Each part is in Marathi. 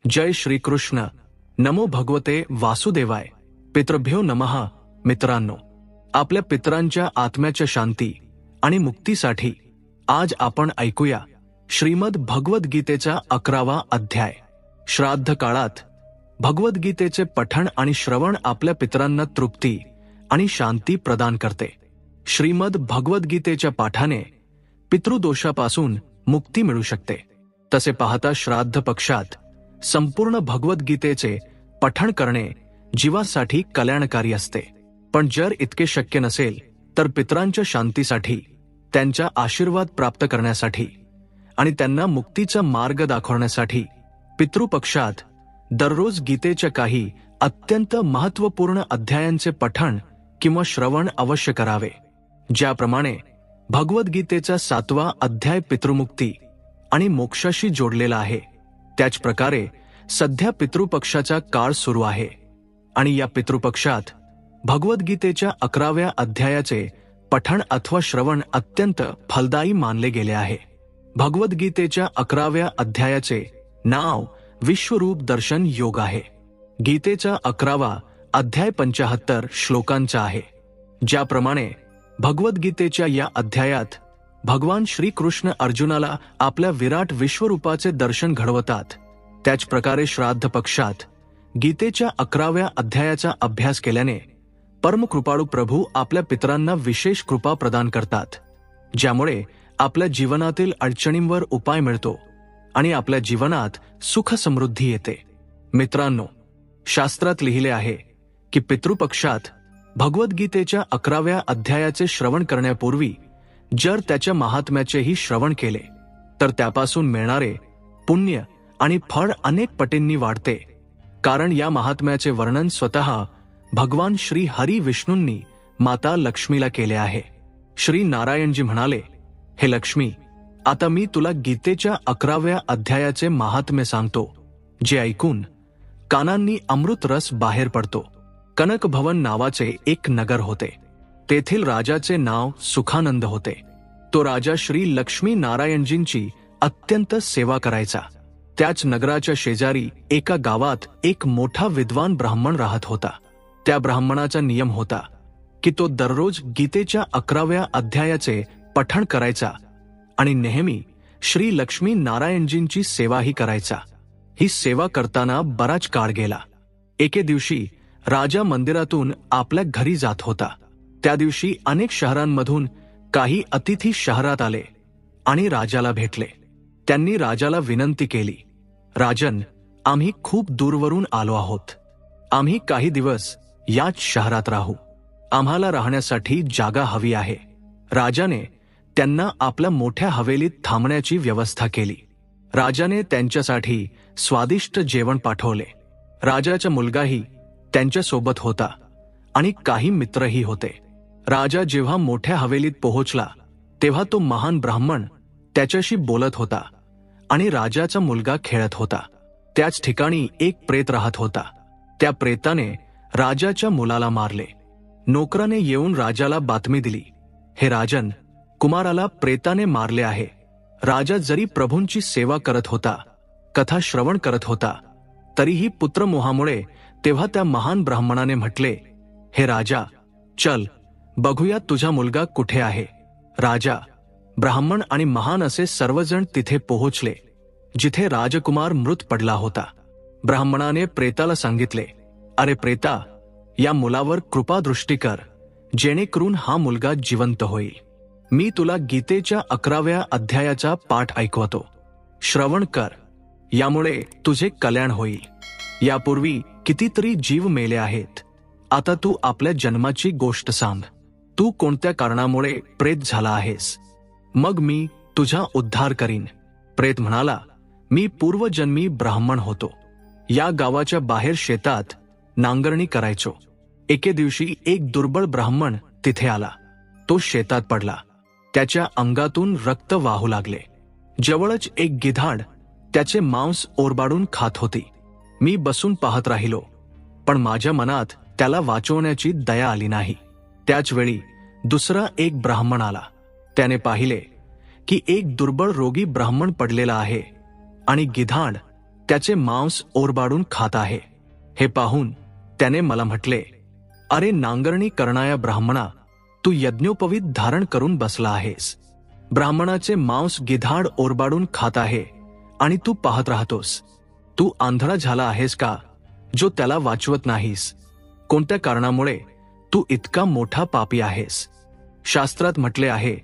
जय श्रीकृष्ण. नमो भगवते वासुदेवाय. पितृभ्यो नमः. मित्रांनो, आपल्या पितरांच्या आत्म्याच्या शांती आणि मुक्तीसाठी आज आपण ऐकूया श्रीमद भगवद्गीतेचा 11वा अध्याय. श्राद्ध काळात भगवद्गीतेचे पठण आणि श्रवण आपल्या पितरांना तृप्ती आणि शांती प्रदान करते. श्रीमद भगवद्गीतेच्या पाठाने पितृदोषापासून मुक्ती मिळू शकते. तसे पाहता श्राद्ध पक्षात संपूर्ण भगवद्गीतेचे पठण करणे जीवासाठी कल्याणकारी असते. पण जर इतके शक्य नसेल तर पितरांच्या शांतीसाठी, त्यांचा आशीर्वाद प्राप्त करण्यासाठी आणि त्यांना मुक्तीचा मार्ग दाखवण्यासाठी पितृपक्षात दररोज गीतेच्या काही अत्यंत महत्त्वपूर्ण अध्यायांचे पठण किंवा श्रवण अवश्य करावे. ज्याप्रमाणे भगवद्गीतेचा 7वा अध्याय पितृमुक्ती आणि मोक्षाशी जोडलेला आहे, त्याच प्रकारे सध्या पितृपक्षाचा काळ सुरू आहे आणि या पितृपक्षात भगवद्गीतेच्या 11व्या अध्यायाचे पठण अथवा श्रवण अत्यंत फलदायी मानले गेले आहे. भगवद्गीतेच्या 11व्या अध्यायाचे नाव विश्वरूप दर्शन योग आहे. गीतेचा 11वा अध्याय 75 श्लोकांचा आहे. ज्याप्रमाणे भगवद्गीतेच्या या अध्यायात भगवान श्रीकृष्ण अर्जुनाला आपल्या विराट विश्वरूपाचे दर्शन घडवतात, त्याच प्रकारे श्राद्ध पक्षात गीतेच्या 11व्या अध्यायाचा अभ्यास केल्याने परमकृपाळू प्रभू आपल्या पितरांना विशेष कृपा प्रदान करतात, ज्यामुळे आपल्या जीवनातील अडचणींवर उपाय मिळतो आणि आपल्या जीवनात सुख समृद्धी येते. मित्रांनो, शास्त्रात लिहिले आहे की पितृपक्षात भगवद्गीतेच्या 11व्या अध्यायाचे श्रवण करण्यापूर्वी जर त्याच्या महात्म्याचेही श्रवण केले तर त्यापासून मिळणारे पुण्य आणि फळ अनेक पटींनी वाढते. कारण या महात्म्याचे वर्णन स्वतः भगवान श्री हरी विष्णूंनी माता लक्ष्मीला केले आहे. श्री नारायणजी म्हणाले, हे लक्ष्मी, आता मी तुला गीतेच्या 11व्या अध्यायाचे महात्म्य सांगतो, जे ऐकून कानांनी अमृत रस बाहेर पडतो. कनक भवन नावाचे एक नगर होते. तेथील राजाचे नाव सुखानंद होते. तो राजा श्री लक्ष्मी नारायणजींची अत्यंत सेवा करायचा. त्याच नगराच्या शेजारी एका गावात एक मोठा विद्वान ब्राह्मण राहत होता. त्या ब्राह्मणाचा नियम होता की तो दररोज गीतेच्या 11व्या अध्यायाचे पठण करायचा आणि नेहमी श्री लक्ष्मी नारायणजींची सेवाही करायचा. ही सेवा करताना बराच काळ गेला. एके दिवशी राजा मंदिरातून आपल्या घरी जात होता. त्या दिवशी अनेक शहरांमधून काही अतिथी शहरात आले आणि राजाला भेटले. त्यांनी राजाला विनंती केली, राजन, आम्ही खूप दूरवरून आलो आहोत. आम्ही काही दिवस याच शहरात राहू. आम्हाला राहण्यासाठी जागा हवी आहे. राजाने त्यांना आपल्या मोठ्या हवेलीत थांबण्याची व्यवस्था केली. राजाने त्यांच्यासाठी स्वादिष्ट जेवण पाठवले. राजाचा मुलगाही त्यांच्यासोबत होता आणि काही मित्रही होते. राजा जेव्हा मोठ्या हवेलीत पोहोचला तेव्हा तो महान ब्राह्मण त्याच्याशी बोलत होता आणि राजाचा मुलगा खेळत होता. त्याच ठिकाणी एक प्रेत राहत होता. त्या प्रेताने राजाच्या मुलाला मारले. नोकराने येऊन राजाला बातमी दिली, हे राजन, कुमाराला प्रेताने मारले आहे. राजा जरी प्रभूंची सेवा करत होता, कथा श्रवण करत होता, तरीही पुत्रमोहामुळे तेव्हा त्या महान ब्राह्मणाने म्हटले, हे राजा, चल बघूया तुझा मुलगा कुठे आहे. राजा, ब्राह्मण आणि महान असे सर्वजण तिथे पोहोचले जिथे राजकुमार मृत पडला होता. ब्राह्मणाने प्रेताला सांगितले, अरे प्रेता, या मुलावर कृपादृष्टी कर, जेणेकरून हा मुलगा जिवंत होईल. मी तुला गीतेच्या 11व्या अध्यायाचा पाठ ऐकवतो. श्रवण कर, यामुळे तुझे कल्याण होईल. यापूर्वी कितीतरी जीव मेले आहेत. आता तू आपल्या जन्माची गोष्ट सांग. तू कोणत्या कारणामुळे प्रेत झाला आहेस, मग मी तुझा उद्धार करीन. प्रेत म्हणाला, मी पूर्वजन्मी ब्राह्मण होतो. या गावाच्या बाहेर शेतात नांगरणी करायचो. एके दिवशी एक दुर्बळ ब्राह्मण तिथे आला. तो शेतात पडला. त्याच्या अंगातून रक्त वाहू लागले. जवळच एक गिधाड त्याचे मांस ओरबाडून खात होती. मी बसून पाहत राहिलो, पण माझ्या मनात त्याला वाचवण्याची दया आली नाही. त्याच वेळी दुसरा एक ब्राह्मण आला. त्याने पाहिले की एक दुर्बळ रोगी ब्राह्मण पडलेला आहे आणि गिधाड त्याचे मांस ओरबाडून खात आहे. हे पाहून त्याने मला म्हटले, अरे नांगरणी करणाया ब्राह्मणा, तू यज्ञोपवीत धारण करून बसला आहेस. ब्राह्मणाचे मांस गिधाड ओरबाडून खात आहे आणि तू पाहत राहतोस. तू आंधळा झाला आहेस का, जो त्याला वाचवत नाहीस? कोणत्या कारणामुळे तू इतका मोठा पापी आहेस? शास्त्रात म्हटले आहे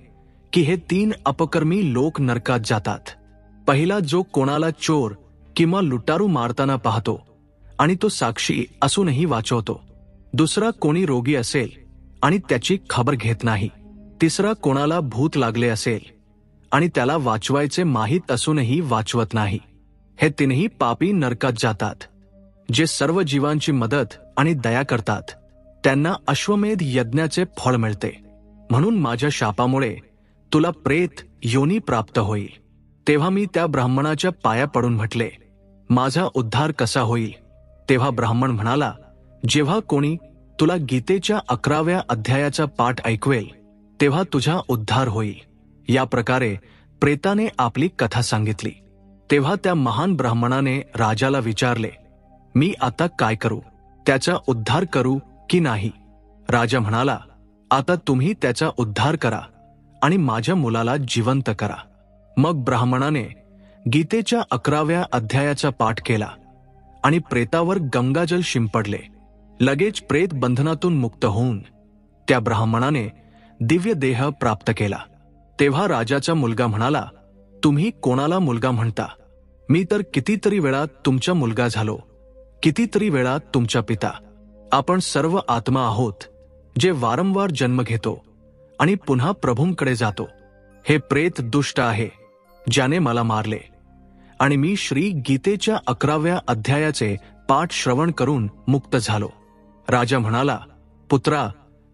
की हे 3 अपकर्मी लोक नरकात जातात. पहिला, जो कोणाला चोर किंवा लुटारू मारताना पाहतो आणि तो साक्षी असूनही वाचवतो. दुसरा, कोणी रोगी असेल आणि त्याची खबर घेत नाही. तिसरा, कोणाला भूत लागले असेल आणि त्याला वाचवायचे माहीत असूनही वाचवत नाही. हे 3ही पापी नरकात जातात. जे सर्व जीवांची मदत आणि दया करतात त्यांना अश्वमेध यज्ञाचे फळ मिळते. म्हणून माझ्या शापामुळे तुला प्रेत योनी प्राप्त होईल. तेव्हा मी त्या ब्राह्मणाच्या पाया पडून म्हटले, माझा उद्धार कसा होईल? तेव्हा ब्राह्मण म्हणाला, जेव्हा कोणी तुला गीतेच्या 11व्या अध्यायाचा पाठ ऐकवेल तेव्हा तुझा उद्धार होईल. या प्रकारे प्रेताने आपली कथा सांगितली. तेव्हा त्या महान ब्राह्मणाने राजाला विचारले, मी आता काय करू? त्याचा उद्धार करू की नाही? राजा म्हणाला, आता तुम्ही त्याचा उद्धार करा आणि माझ्या मुलाला जिवंत करा. मग ब्राह्मणाने गीतेच्या 11व्या अध्यायाचा पाठ केला आणि प्रेतावर गंगाजल शिंपडले. लगेच प्रेत बंधनातून मुक्त होऊन त्या ब्राह्मणाने दिव्य देह प्राप्त केला. तेव्हा राजाचा मुलगा म्हणाला, तुम्ही कोणाला मुलगा म्हणता? मी तर कितीतरी वेळा तुमचा मुलगा झालो, कितीतरी वेळा तुमचा पिता. आपण सर्व आत्मा आहोत जे वारंवार जन्म घेतो आणि पुन्हा प्रभूंकडे जातो. हे प्रेत दुष्ट आहे ज्याने मला मारले आणि मी श्री गीतेच्या 11व्या अध्यायाचे पाठ श्रवण करून मुक्त झालो. राजा म्हणाला, पुत्रा,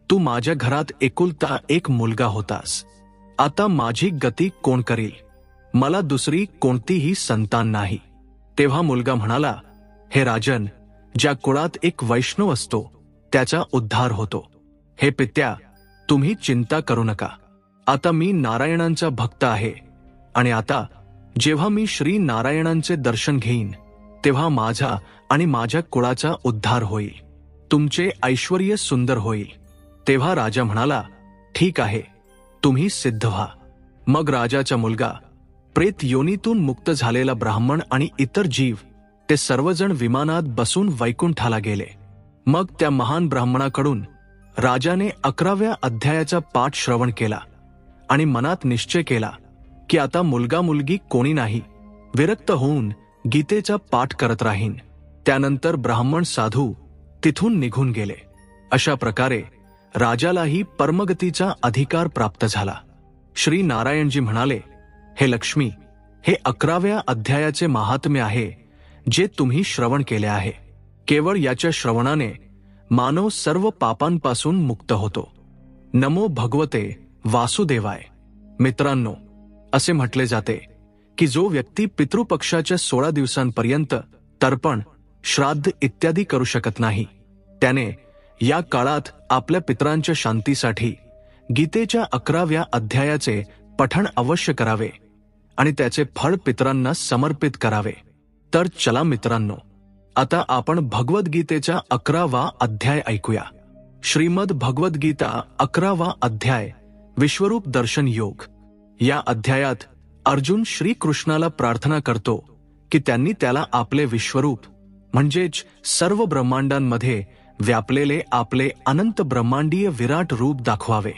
तू माझ्या घरात एकुलता एक मुलगा होतास. आता माझी गती कोण करील? मला दुसरी कोणतीही संतान नाही. तेव्हा मुलगा म्हणाला, हे राजन, ज्या कुळात एक वैष्णव असतो त्याचा उद्धार होतो. हे पित्या, तुम्ही चिंता करू नका. आता मी नारायणांचा भक्त आहे आणि आता जेव्हा मी श्री नारायणांचे दर्शन घेईन तेव्हा माझा आणि माझ्या कुळाचा उद्धार होईल. तुमचे ऐश्वर्य सुंदर होईल. तेव्हा राजा म्हणाला, ठीक आहे, तुम्ही सिद्ध व्हा. मग राजाचा मुलगा, प्रेत योनीतून मुक्त झालेला ब्राह्मण आणि इतर जीव ते सर्वजण विमानात बसून वैकुंठाला गेले. मग त्या महान ब्राह्मणाकडून राजाने 11व्या अध्यायाचा पाठ श्रवण केला आणि मनात निश्चय केला की आता मुलगा मुलगी कोणी नाही, विरक्त होऊन गीतेचा पाठ करत राहीन. त्यानंतर ब्राह्मण साधू तिथून निघून गेले. अशा प्रकारे राजालाही परमगतीचा अधिकार प्राप्त झाला. श्री नारायणजी म्हणाले, हे लक्ष्मी, हे 11व्या अध्यायाचे महात्म्य आहे जे तुम्ही श्रवण केले आहे. केवळ याच्या श्रवणाने मानव सर्व पापांपासून मुक्त होतो. नमो भगवते वासुदेवाय. मित्रांनो, असे म्हटले जाते की जो व्यक्ती पितृपक्षाच्या 16 दिवसांपर्यंत तर्पण, श्राद्ध इत्यादी करू शकत नाही त्याने या काळात आपल्या पितरांच्या शांतीसाठी गीतेच्या 11व्या अध्यायाचे पठण अवश्य करावे आणि त्याचे फळ पितरांना समर्पित करावे. तर चला मित्रांनो, आता आपण भगवद्गीतेचा 11वा अध्याय ऐकूया. श्रीमद भगवद्गीता 11वा अध्याय, विश्वरूप दर्शन योग. या अध्यायात अर्जुन श्रीकृष्णाला प्रार्थना करतो की त्यांनी त्याला आपले विश्वरूप म्हणजेच सर्व ब्रह्मांडांमध्ये व्यापलेले आपले अनंत ब्रह्मांडीय विराट रूप दाखवावे.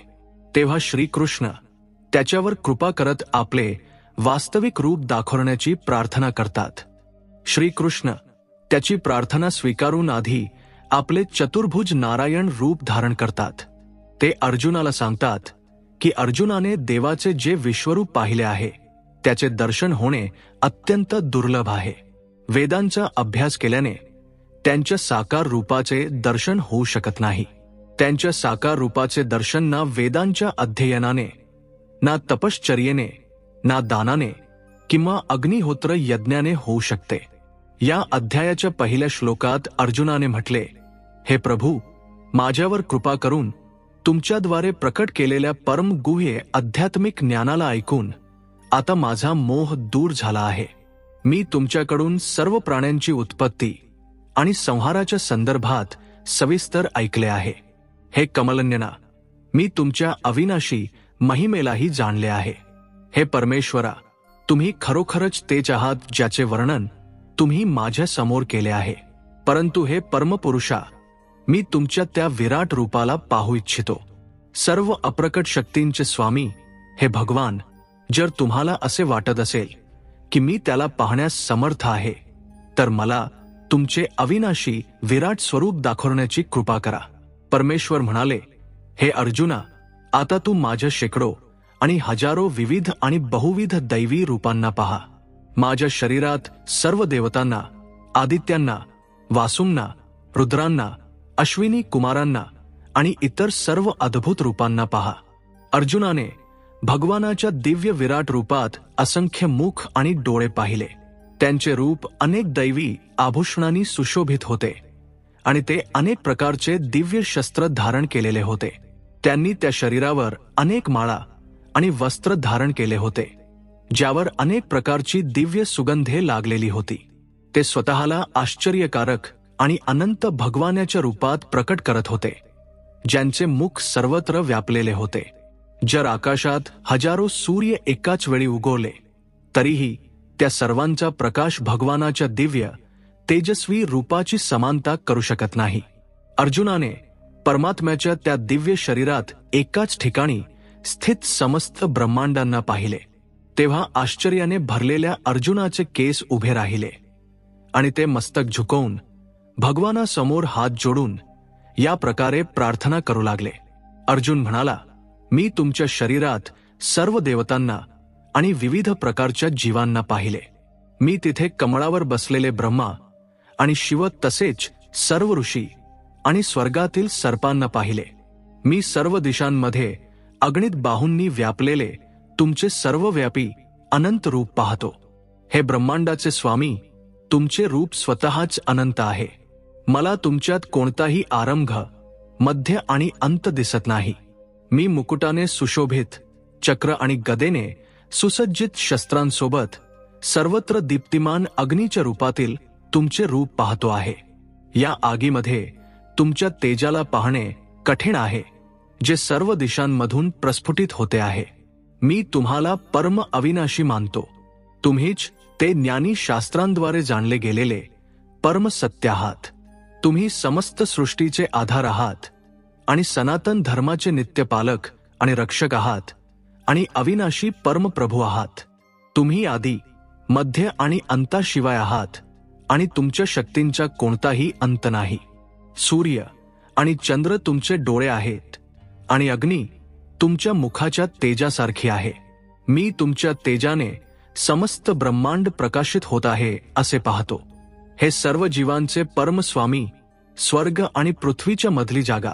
तेव्हा श्रीकृष्ण त्याच्यावर कृपा करत आपले वास्तविक रूप दाखवण्याची प्रार्थना करतात. श्रीकृष्ण त्याची प्रार्थना स्वीकारून आधी आपले चतुर्भुज नारायण रूप धारण करतात. ते अर्जुनाला सांगतात की अर्जुनाने देवाचे जे विश्वरूप पाहिले आहे त्याचे दर्शन होणे अत्यंत दुर्लभ आहे. वेदांचा अभ्यास केल्याने त्यांच्या साकार रूपाचे दर्शन होऊ शकत नाही. त्यांच्या साकार रूपाचे दर्शन ना वेदांच्या अध्ययनाने, ना तपश्चर्येने, ना दानाने किंवा अग्निहोत्र यज्ञाने होऊ शकते. या अध्यायाच्या पहिल्या श्लोकात अर्जुनाने म्हटले, हे प्रभू, माझ्यावर कृपा करून तुमच्याद्वारे प्रकट केलेल्या परमगुह्य आध्यात्मिक ज्ञानाला ऐकून आता माझा मोह दूर झाला आहे. मी तुमच्याकडून सर्व प्राण्यांची उत्पत्ती आणि संहाराच्या संदर्भात सविस्तर ऐकले आहे. हे कमलनयना, मी तुमच्या अविनाशी महिमेलाही जाणले आहे. हे परमेश्वरा, तुम्ही खरोखरच तेच आहात ज्याचे वर्णन तुम्ही माझ्या समोर केले आहे. परंतु हे परमपुरुषा, मी तुमच्या त्या विराट रूपाला पाहू इच्छितो. सर्व अप्रकट शक्तींचे स्वामी हे भगवान, जर तुम्हाला असे वाटत असेल की मी त्याला पाहण्यास समर्थ आहे, तर मला तुमचे अविनाशी विराट स्वरूप दाखवण्याची कृपा करा. परमेश्वर म्हणाले, हे अर्जुना, आता तू माझ्या शेकडो आणि हजारो विविध आणि बहुविध दैवी रूपांना पहा. माझ्या शरीरात सर्व देवतांना, आदित्यांना, वासूंना, रुद्रांना, अश्विनी कुमारांना आणि इतर सर्व अद्भुत रूपांना पहा. अर्जुनाने भगवानाच्या दिव्य विराट रूपात असंख्य मुख आणि डोळे पाहिले. त्यांचे रूप अनेक दैवी आभूषणांनी सुशोभित होते आणि ते अनेक प्रकारचे दिव्य शस्त्र धारण केलेले होते. त्यांनी त्या शरीरावर अनेक माळा आणि वस्त्र धारण केले होते, ज्यावर अनेक प्रकारची दिव्य सुगंधे लागलेली होती. ते स्वतःला आश्चर्यकारक आणि अनंत भगवानाच्या रूपात प्रकट करत होते, ज्यांचे मुख सर्वत्र व्यापलेले होते. जर आकाशात हजारो सूर्य एकाच वेळी उगवले, तरीही त्या सर्वांचा प्रकाश भगवानाच्या दिव्य तेजस्वी रूपाची समानता करू शकत नाही. अर्जुनाने परमात्म्याच्या त्या दिव्य शरीरात एकाच ठिकाणी स्थित समस्त ब्रह्मांडांना पाहिले. तेव्हा आश्चर्याने भरलेल्या अर्जुनाचे केस उभे राहिले आणि ते मस्तक झुकवून भगवानासमोर हात जोडून या प्रकारे प्रार्थना करू लागले. अर्जुन म्हणाला, मी तुमच्या शरीरात सर्व देवतांना आणि विविध प्रकारच्या जीवांना पाहिले. मी तिथे कमळावर बसलेले ब्रह्मा आणि शिव, तसेच सर्व ऋषी आणि स्वर्गातील सर्पांना पाहिले. मी सर्व दिशांमध्ये अगणित बाहूंनी व्यापलेले तुमचे सर्वव्यापी अनंत रूप पाहतो. हे ब्रह्मांडाचे स्वामी, तुमचे रूप स्वतःच अनंत आहे. मला तुमच्यात कोणताही आरंभ, मध्य आणि अंत दिसत नाही. मी मुकुटाने सुशोभित, चक्र आणि गदेने सुसज्जित शस्त्रांसोबत सर्वत्र दीप्तिमान अग्नीच्या रूपातील तुमचे रूप पाहतो आहे. या आगीमध्ये तुमच्या तेजाला पाहणे कठीण आहे, जे सर्व दिशांमधून प्रस्फुटित होते आहे. मी तुम्हाला परम अविनाशी मानतो. तुम्हीच ते ज्ञानी शास्त्रांद्वारे जाणले गेलेले परम सत्य आहात. तुम्ही समस्त सृष्टीचे आधार आहात आणि सनातन धर्माचे नित्यपालक आणि रक्षक आहात आणि अविनाशी परमप्रभू आहात. तुम्ही आदी, मध्य आणि अंताशिवाय आहात आणि तुमच्या शक्तींचा कोणताही अंत नाही. सूर्य आणि चंद्र तुमचे डोळे आहेत आणि अग्नी तुमच्या मुखाच्या तेजासारखी आहे. मी तुमच्या तेजाने समस्त ब्रह्मांड प्रकाशित होत आहे असे पाहतो. हे सर्व जीवांचे परमस्वामी, स्वर्ग आणि पृथ्वीच्या मधली जागा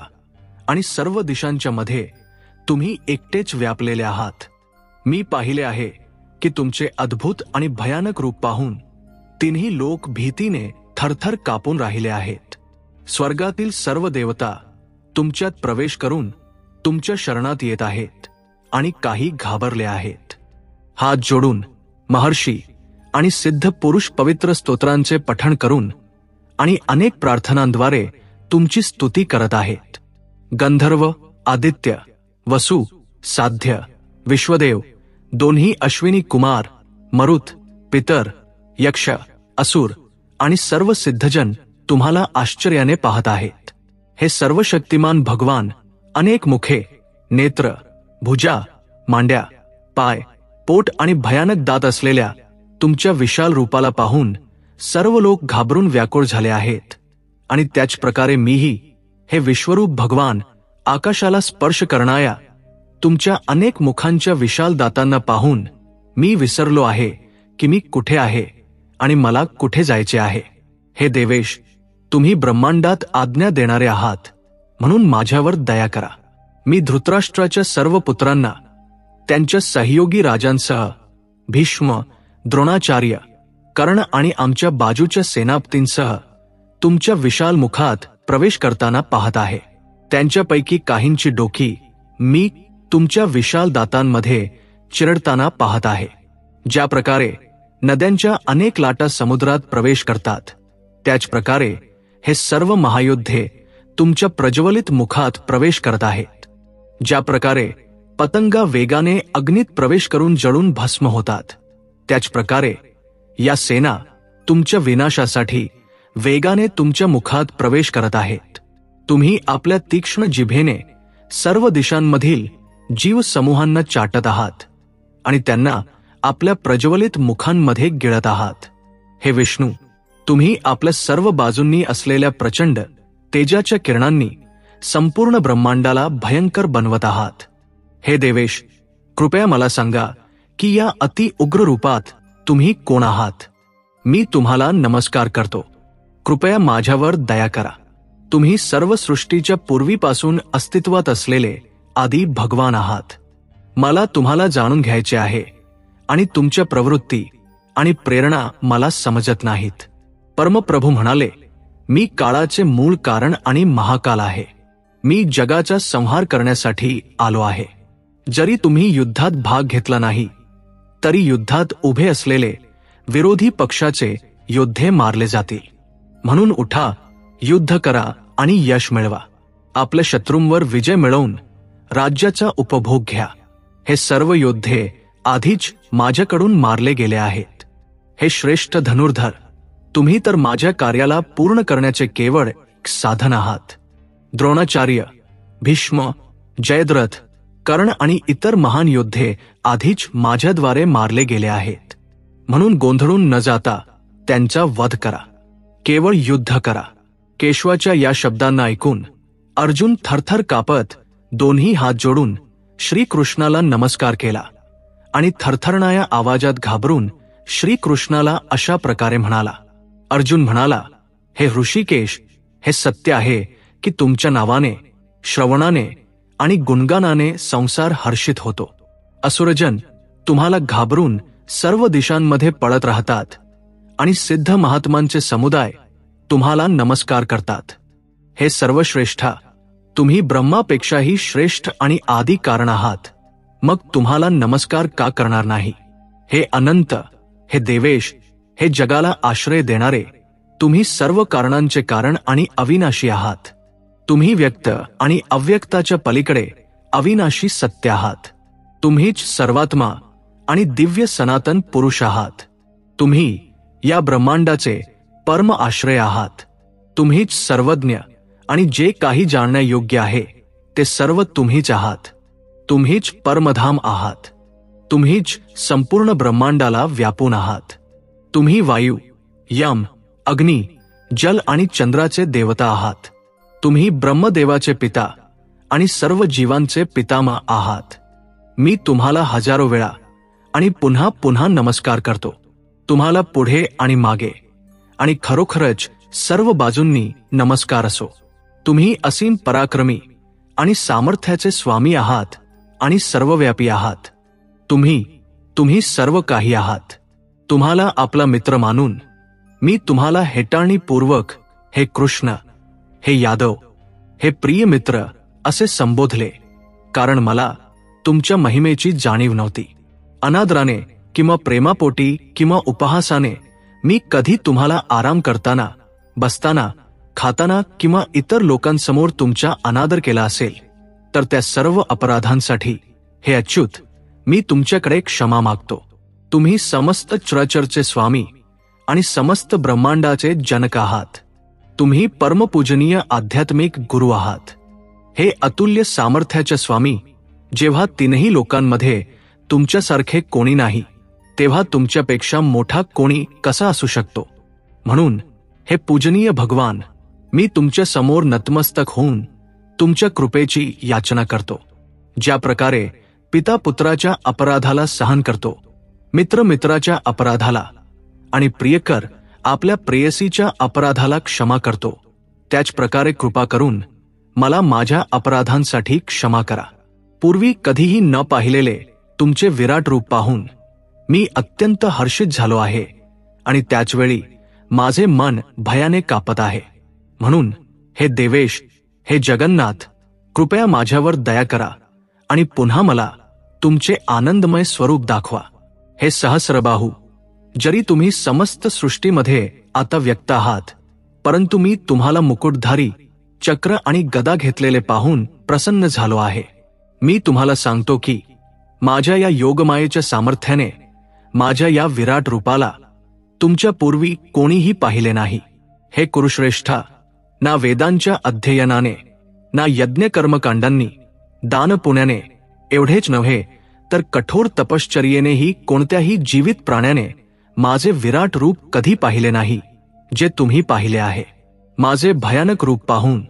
आणि सर्व दिशांच्या मध्ये तुम्ही एकटेच व्यापलेले आहात. मी पाहिले आहे की तुमचे अद्भुत आणि भयानक रूप पाहून तिन्ही लोक भीतीने थरथर कापून राहिले आहेत. स्वर्गातील सर्व देवता तुमच्यात प्रवेश करून तुमच्या शरणात येत आहेत आणि काही घाबरले आहेत. हात जोडून महर्षी आणि सिद्ध पुरुष पवित्र स्तोत्रांचे पठण करून आणि अनेक प्रार्थनांद्वारे तुमची स्तुती करत आहेत. गंधर्व, आदित्य, वसु, साध्य, विश्वदेव, दोन्ही अश्विनी कुमार, मरुत, पितर, यक्ष, असुर आणि सर्व सिद्धजन तुम्हाला आश्चर्याने पाहत आहेत. हे सर्व शक्तिमान भगवान अनेक मुखे, नेत्र, भुजा, मांड्या, पाय, पोट आणि भयानक दात असलेल्या तुमच्या विशाल रूपाला पाहून सर्व लोक घाबरून व्याकुळ झाले आहेत. आणि त्याच प्रकारे मीही हे विश्वरूप भगवान आकाशाला स्पर्श करणाऱ्या तुमच्या अनेक मुखांच्या विशाल दातांना पाहून मी विसरलो आहे की मी कुठे आहे आणि मला कुठे जायचे आहे. हे देवेश, तुम्ही ब्रह्मांडात आज्ञा देणारे आहात, म्हणून माझ्यावर दया करा. मी धृतराष्ट्राच्या सर्व पुत्रांना, त्यांच्या सहयोगी राजांसह भीष्म, द्रोणाचार्य, कर्ण आणि आमच्या बाजूच्या सेनापतींसह तुमच्या विशाल मुखात प्रवेश करताना पाहत आहे. त्यांच्यापैकी काहींची डोकी मी तुमच्या विशाल दातांमध्ये चिरडताना पाहत आहे. ज्या प्रकारे नद्यांच्या अनेक लाटा समुद्रात प्रवेश करतात, त्याच प्रकारे हे सर्व महायोद्धे तुमच्या प्रज्वलित मुखात प्रवेश करत आहेत. ज्या प्रकारे पतंगा वेगाने अग्नीत प्रवेश करून जळून भस्म होतात, त्याच प्रकारे या सेना तुमच्या विनाशासाठी वेगाने तुमच्या मुखात प्रवेश करत आहेत. तुम्ही आपल्या तीक्ष्ण जिभेने सर्व दिशांमधील जीव समूहांना चाटत आहात आणि त्यांना आपल्या प्रज्वलित मुखांमध्ये गिळत आहात. हे विष्णू, तुम्ही आपल्या सर्व बाजूंनी असलेल्या प्रचंड तेजाच्या किरणांनी संपूर्ण ब्रह्मांडाला भयंकर बनवत आहात. हे देवेश, कृपया मला सांगा की या अति उग्र रूपात तुम्ही कोण आहात? मी तुम्हाला नमस्कार करतो. कृपया माझ्यावर दया करा. तुम्ही सर्व सृष्टीच्या पूर्वीपासून अस्तित्वात असलेले आदी भगवान आहात. मला तुम्हाला जाणून घ्यायचे आहे आणि तुमच्या प्रवृत्ती आणि प्रेरणा मला समजत नाहीत. परमप्रभू म्हणाले, मी काळाचे मूळ कारण आणि महाकाल आहे. मी जगाचा संहार करण्यासाठी आलो आहे. जरी तुम्ही युद्धात भाग घेतला नाही तरी युद्धात उभे असलेले विरोधी पक्षाचे योद्धे मारले जातील. म्हणून उठा, युद्ध करा आणि यश मिळवा. आपल्या शत्रूंवर विजय मिळवून राज्याचा उपभोग घ्या. हे सर्व योद्धे आधीच माझ्याकडून मारले गेले आहेत. हे श्रेष्ठ धनुर्धर, तुम्ही तर माझ्या कार्याला पूर्ण करण्याचे केवळ एक साधन आहात. द्रोणाचार्य, भीष्म, जयद्रथ, कर्ण आणि इतर महान योद्धे आधीच माझ्याद्वारे मारले गेले आहेत. म्हणून गोंधळून न जाता त्यांचा वध करा. केवळ युद्ध करा. केशवाच्या या शब्दांना ऐकून अर्जुन थरथर कापत दोन्ही हात जोडून श्रीकृष्णाला नमस्कार केला आणि थरथरणाऱ्या आवाजात घाबरून श्रीकृष्णाला अशा प्रकारे म्हणाला. अर्जुन म्हणाला, हे ऋषिकेश, हे सत्य आहे की तुमच्या नावाने, श्रवणाने आणि गुणगानाने संसार हर्षित होतो. असुरजन तुम्हाला घाबरून सर्व दिशांमध्ये पळत राहतात आणि सिद्ध महात्मांचे समुदाय तुम्हाला नमस्कार करतात. हे सर्वश्रेष्ठा, तुम्ही ब्रह्मापेक्षाही श्रेष्ठ आणि आदी कारण आहात. मग तुम्हाला नमस्कार का करणार नाही? हे अनंत, हे देवेश, हे जगाला आश्रय देणारे, तुम्ही सर्व कारणांचे कारण आणि अविनाशी आहात. तुम्ही व्यक्त आणि अव्यक्ताच्या पलीकडे अविनाशी सत्य आहात. तुम्हीच सर्वात्मा आणि दिव्य सनातन पुरुष आहात. तुम्ही या ब्रह्मांडाचे परम आश्रय आहात. तुम्हीच सर्वज्ञ आणि जे काही जाणण्यायोग्य आहे ते सर्व तुम्हीच आहात. तुम्हीच परमधाम आहात. तुम्हीच संपूर्ण ब्रह्मांडाला व्यापून आहात. तुम्ही वायू, यम, अग्नी, जल आणि चंद्राचे देवता आहात. तुम्ही ब्रह्मदेवाचे पिता आणि सर्व जीवांचे पितामह आहात. मी तुम्हाला हजारो वेळा आणि पुन्हा पुन्हा नमस्कार करतो. तुम्हाला पुढे आणि मागे आणि खरोखरच सर्व बाजूंनी नमस्कार असो. तुम्ही असीम पराक्रमी आणि सामर्थ्याचे स्वामी आहात आणि सर्वव्यापी आहात. तुम्ही सर्व काही आहात. तुम्हाला आपला मित्र मानून मी तुम्हाला हेटाळणीपूर्वक हे कृष्ण, हे यादव, हे प्रिय मित्र असे संबोधले, कारण मला तुमच्या महिमेची जाणीव नव्हती. अनादराने किंवा प्रेमापोटी किंवा उपहासाने मी कधी तुम्हाला आराम करताना, बसताना, खाताना किंवा इतर लोकांसमोर तुमचा अनादर केला असेल तर त्या सर्व अपराधांसाठी हे अच्युत, मी तुमच्याकडे क्षमा मागतो. तुम्ही समस्त चराचरचे स्वामी आणि समस्त ब्रह्मांडाचे जनक आहात. तुम्ही परमपूजनीय आध्यात्मिक गुरु आहात. हे अतुल्य सामर्थ्याचे स्वामी, जेव्हा तीनही लोकांमध्ये तुमच्यासारखे कोणी नाही तेव्हा तुमच्यापेक्षा मोठा कोणी कसा असू शकतो? म्हणून हे पूजनीय भगवान, मी तुमच्या समोर नतमस्तक होऊन तुमच्या कृपेची याचना करतो. ज्या प्रकारे पिता पुत्राच्या अपराधाला सहन करतो, मित्र मित्राच्या अपराधाला आणि प्रियकर आपल्या प्रेयसीच्या अपराधाला क्षमा करतो, त्याच प्रकारे कृपा करून मला माझ्या अपराधांसाठी क्षमा करा. पूर्वी कधीही न पाहिलेले तुमचे विराट रूप पाहून मी अत्यंत हर्षित झालो आहे आणि त्याचवेळी माझे मन भयाने कापत आहे. म्हणून हे देवेश, हे जगन्नाथ, कृपया माझ्यावर दया करा आणि पुन्हा मला तुमचे आनंदमय स्वरूप दाखवा. हे सहस्रबाहू, जरी तुम्ही समस्त सृष्टीमध्ये आता व्यक्त आहात, परंतु मी तुम्हाला मुकुटधारी चक्र आणि गदा घेतलेले पाहून प्रसन्न झालो आहे. मी तुम्हाला सांगतो की माझ्या या योगमायेच्या सामर्थ्याने माझ्या या विराट रूपाला तुमच्या पूर्वी कोणीही पाहिले नाही. हे कुरुश्रेष्ठा, ना वेदांच्या अध्ययनाने, ना यज्ञ कर्मकांडांनी, दानपुण्याने, एवढेच नव्हे तर कठोर तपश्चर्येनेही कोणत्याही जीवित प्राण्याने माझे विराट रूप कधी पाहिले नाही, जे तुम्ही पाहिले आहे. माझे भयानक रूप पाहून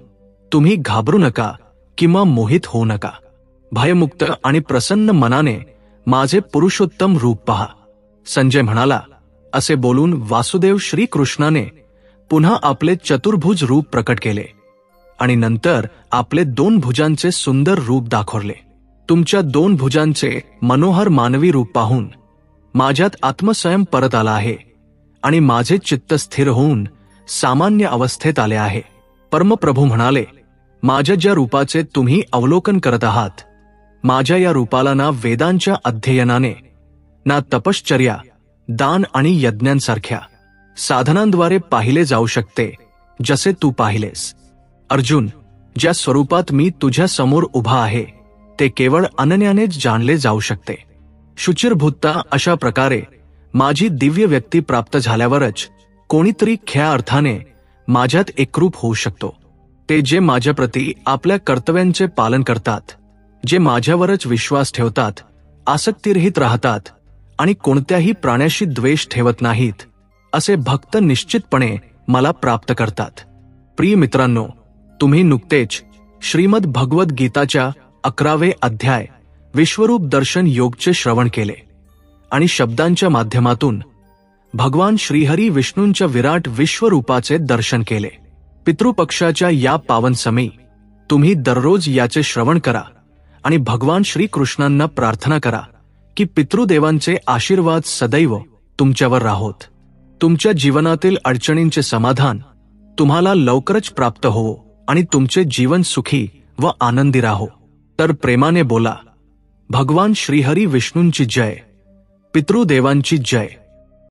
तुम्ही घाबरू नका किंवा मोहित होऊ नका. भयमुक्त आणि प्रसन्न मनाने माझे पुरुषोत्तम रूप पहा. संजय म्हणाला. असे बोलून वासुदेव श्रीकृष्णाने पुन्हा आपले चतुर्भुज रूप प्रकट केले आणि नंतर आपले 2 भुजांचे सुंदर रूप दाखवले. तुमच्या 2 भुजांचे मनोहर मानवी रूप पाहून माझ्यात आत्मसंयम परत आला आहे आणि माझे चित्त स्थिर होऊन सामान्य अवस्थेत आले आहे. परमप्रभू म्हणाले, माझ्या ज्या रूपाचे तुम्ही अवलोकन करत आहात, माझ्या या रूपाला ना वेदांच्या अध्ययनाने, ना तपश्चर्या, दान आणि यज्ञांसारख्या साधनांद्वारे पाहिले जाऊ शकते, जसे तू पाहिलेस. अर्जुन, ज्या स्वरूपात मी तुझ्या समोर उभा आहे ते केवळ अनन्यानेच जाणले जाऊ शकते. शुचिरभूतता अशा प्रकारे माझी दिव्य व्यक्ती प्राप्त झाल्यावरच कोणीतरी खऱ्या अर्थाने माझ्यात एकरूप होऊ शकतो. ते जे माझ्याप्रती आपल्या कर्तव्यांचे पालन करतात, जे माझ्यावरच विश्वास ठेवतात, आसक्तिरहित राहतात आणि कोणत्याही प्राण्याशी द्वेष ठेवत नाहीत, असे भक्त निश्चितपणे मला प्राप्त करतात. प्रिय मित्रांनो, तुम्ही नुकतेच श्रीमद भगवद गीताच्या 11वे अध्याय विश्वरूप दर्शन योगचे श्रवण केले आणि शब्दांच्या माध्यमातून भगवान श्रीहरी विष्णूंच्या विराट विश्वरूपाचे दर्शन केले. पितृपक्षाच्या या पावन समयी तुम्ही दररोज याचे श्रवण करा आणि भगवान श्रीकृष्णांना प्रार्थना करा की पितृदेवांचे आशीर्वाद सदैव तुमच्यावर राहोत. तुमच्या जीवनातील अडचणींचे समाधान तुम्हाला लवकरच प्राप्त होवो आणि तुमचे जीवन सुखी व आनंदी राहो. तर प्रेमाने बोला, भगवान श्रीहरी विष्णूंची जय, पितृदेवांची जय.